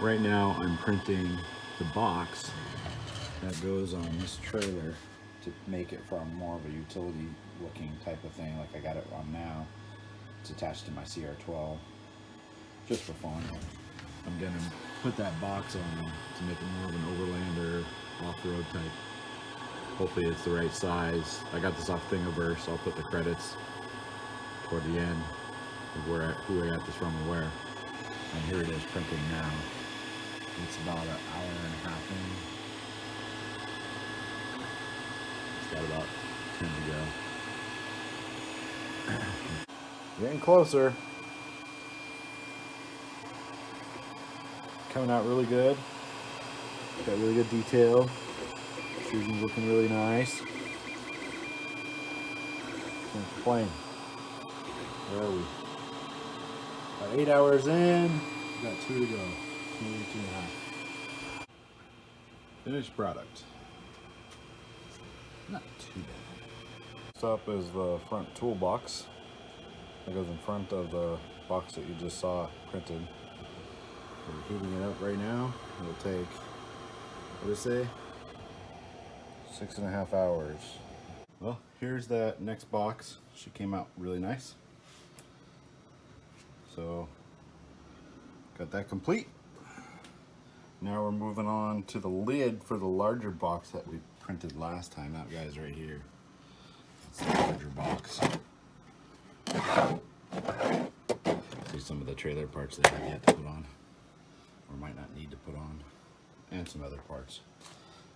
Right now I'm printing the box that goes on this trailer to make it from more of a utility looking type of thing like I got it on now. It's attached to my CR12 just for fun. I'm gonna put that box on to make it more of an overlander off-road type. Hopefully it's the right size. I got this off Thingiverse, so I'll put the credits toward the end of who I got this from and where. And here it is printing now. It's about an hour and a half in. It's got about 10 to go. Getting closer. Coming out really good. Got really good detail. Extrusion's looking really nice. Can't complain. Where are we? About 8 hours in. We've got 2 to go. Maybe 2.5. Finished product. Not too bad. Next up is the front toolbox. That goes in front of the box that you just saw printed. We're heating it up right now. It'll take, what did it say? 6.5 hours. Well, here's that next box. She came out really nice. So, got that complete. Now we're moving on to the lid for the larger box that we printed last time. That guy's right here. It's the larger box. See some of the trailer parts that I have yet to put on, or might not need to put on, and some other parts.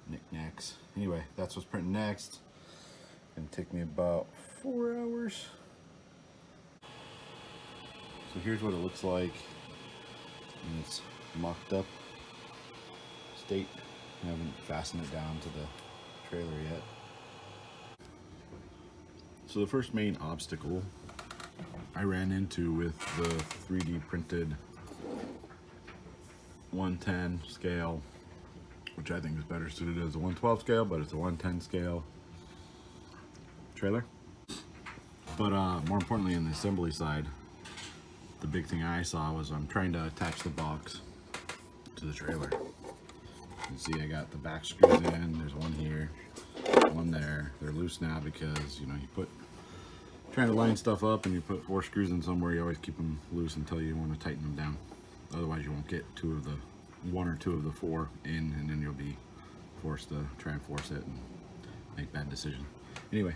Knickknacks. Anyway, that's what's printing next. Gonna take me about 4 hours. So here's what it looks like in its mocked up state. I haven't fastened it down to the trailer yet. So the first main obstacle I ran into with the 3D printed 110 scale, which I think is better suited as a 112 scale, but it's a 110 scale trailer. But more importantly, in the assembly side, the big thing I saw was I'm trying to attach the box to the trailer. You can see I got the back screws in. There's one here, one there. They're loose now because, you know, trying to line stuff up and you put 4 screws in somewhere, you always keep them loose until you want to tighten them down. Otherwise you won't get 1 or 2 of the 4 in, and then you'll be forced to try and force it and make bad decisions. Anyway,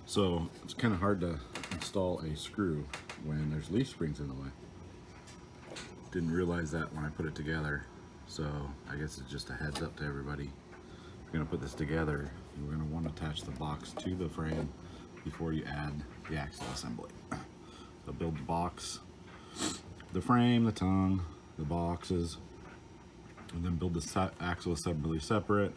so it's kind of hard to install a screw when there's leaf springs in the way. Didn't realize that when I put it together, so I guess it's just a heads up to everybody. If you're going to put this together, you're going to want to attach the box to the frame before you add the axle assembly. So build the box, the frame, the tongue, the boxes, and then build the axle assembly separate,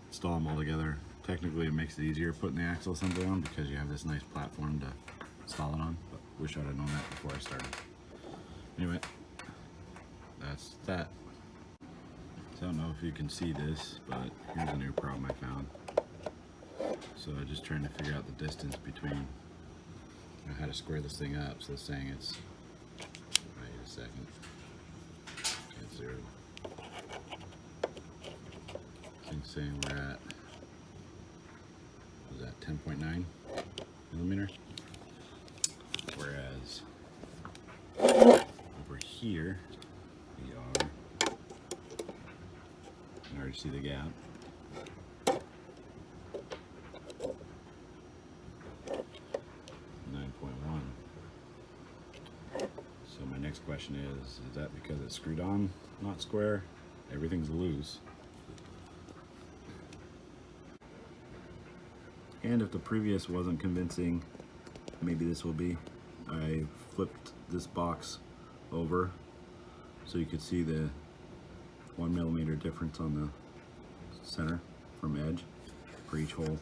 install them all together. Technically it makes it easier putting the axle assembly on because you have this nice platform to install it on, but wish I'd have known that before I started. Anyway, that's that. So I don't know if you can see this, but here's a new problem I found. So I'm just trying to figure out the distance between, how to square this thing up. So it's saying it's, wait a second, it's 0. It's saying we're at, was that 10.9 millimeter? Whereas over here we are, you can already see the gap. 9.1. So my next question is that because it's screwed on, not square? Everything's loose. And if the previous wasn't convincing, maybe this will be. I flipped this box over so you could see the 1 millimeter difference on the center from edge for each hole.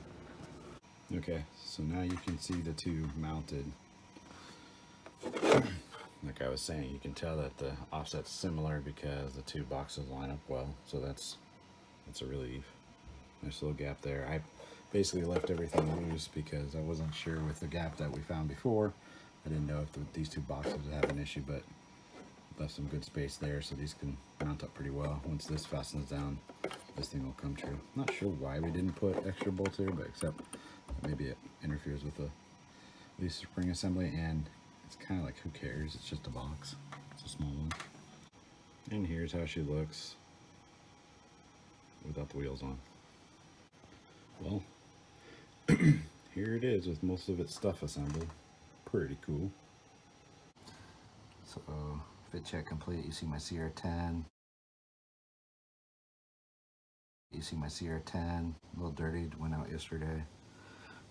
Okay, so now you can see the two mounted. Like I was saying, you can tell that the offset's similar because the two boxes line up well, so that's a relief. Nice little gap there. I basically left everything loose because I wasn't sure with the gap that we found before. I didn't know if these two boxes would have an issue, but left some good space there, so these can mount up pretty well. Once this fastens down, this thing will come true. Not sure why we didn't put extra bolts here, but except maybe it interferes with the leaf spring assembly, and it's kind of like, who cares? It's just a box. It's a small one. And here's how she looks without the wheels on. Well, here it is with most of its stuff assembled. Pretty cool. So, fit check complete. You see my CR10. You see my CR10, a little dirty, went out yesterday.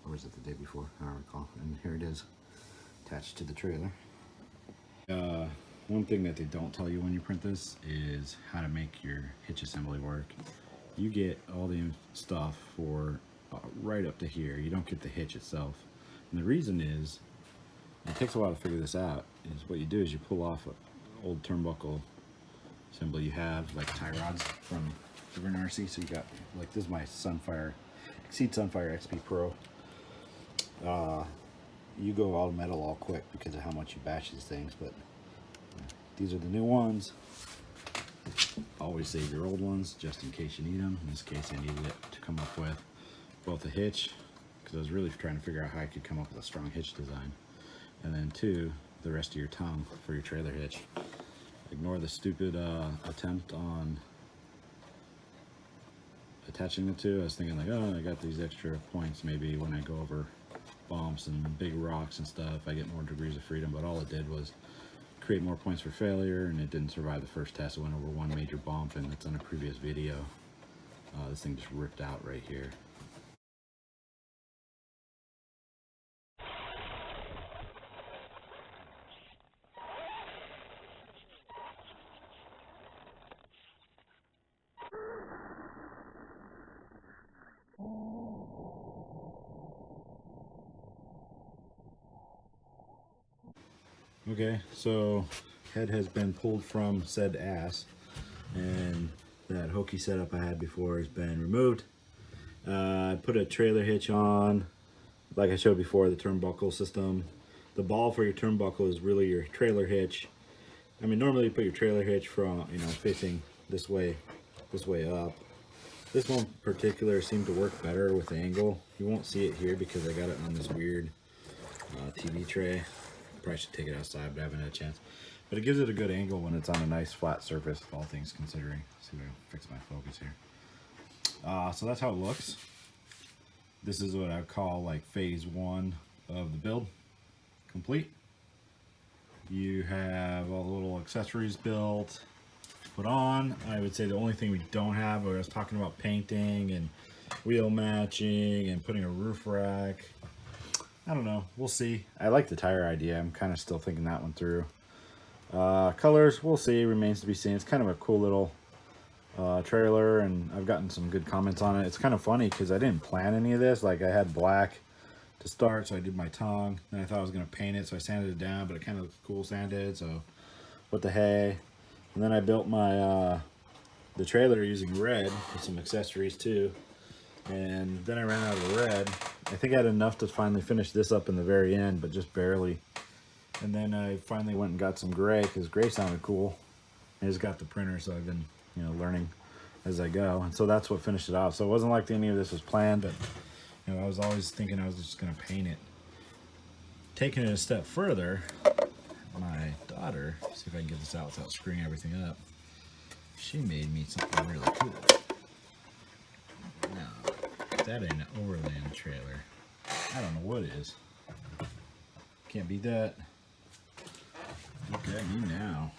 Or was it the day before? I don't recall. And here it is, attached to the trailer. One thing that they don't tell you when you print this is how to make your hitch assembly work. You get all the stuff for right up to here. You don't get the hitch itself. And the reason is, it takes a while to figure this out, is what you do is you pull off an old turnbuckle assembly you have, like tie rods from different RC. So you got, like, this is my Sunfire, Exceed Sunfire XP Pro. You go all metal all quick because of how much you bash these things, but these are the new ones. Always save your old ones just in case you need them. In this case, I needed it to come up with both a hitch, because I was really trying to figure out how I could come up with a strong hitch design, and then two, the rest of your tongue for your trailer hitch. Ignore the stupid attempt on attaching the two. I was thinking like, oh, I got these extra points, maybe when I go over bumps and big rocks and stuff, I get more degrees of freedom, but all it did was create more points for failure, and it didn't survive the first test. It went over one major bump, and it's on a previous video. This thing just ripped out right here. Okay, so head has been pulled from said ass, and that hokey setup I had before has been removed. I put a trailer hitch on, like I showed before, the turnbuckle system. The ball for your turnbuckle is really your trailer hitch. I mean, normally you put your trailer hitch from, you know, facing this way up. This one in particular seemed to work better with the angle. You won't see it here because I got it on this weird TV tray. Probably should take it outside, but I haven't had a chance. But it gives it a good angle when it's on a nice flat surface, all things considering. See if I can fix my focus here. So that's how it looks. This is what I would call like phase one of the build complete. You have all the little accessories built, put on. I would say the only thing we don't have, I was talking about painting and wheel matching and putting a roof rack. I don't know, we'll see. I like the tire idea. I'm kind of still thinking that one through. Colors, we'll see, remains to be seen. It's kind of a cool little trailer, and I've gotten some good comments on it. It's kind of funny because I didn't plan any of this. Like, I had black to start, so I did my tongue. Then I thought I was going to paint it, so I sanded it down, but it kind of looks cool sanded, so what the hey. And then I built my the trailer using red with some accessories too. And then I ran out of the red. I think I had enough to finally finish this up in the very end, but just barely. And then I finally went and got some gray, because gray sounded cool. I just got the printer, so I've been, you know, learning as I go. And so that's what finished it off. So it wasn't like any of this was planned, but, you know, I was always thinking I was just going to paint it. Taking it a step further, my daughter, see if I can get this out without screwing everything up, she made me something really cool. Now, that ain't an overland trailer. I don't know what it is. Can't beat that. Look at me now.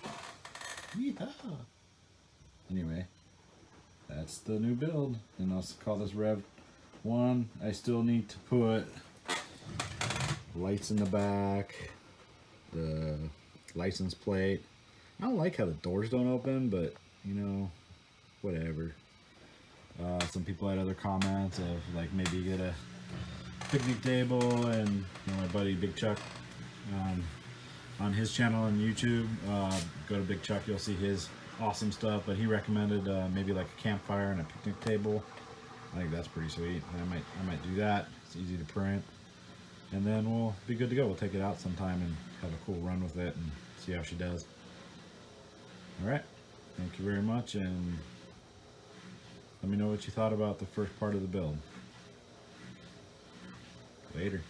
Yeehaw. Anyway, that's the new build, and I'll call this Rev 1. I still need to put lights in the back, the license plate. I don't like how the doors don't open, but you know, whatever. Some people had other comments of like maybe get a picnic table, and you know, my buddy Big Chuck on his channel on YouTube, go to Big Chuck, you'll see his awesome stuff, but he recommended maybe like a campfire and a picnic table. I think that's pretty sweet. I might do that. It's easy to print, and then we'll be good to go. We'll take it out sometime and have a cool run with it and see how she does. Alright, thank you very much, and let me know what you thought about the first part of the build. Later.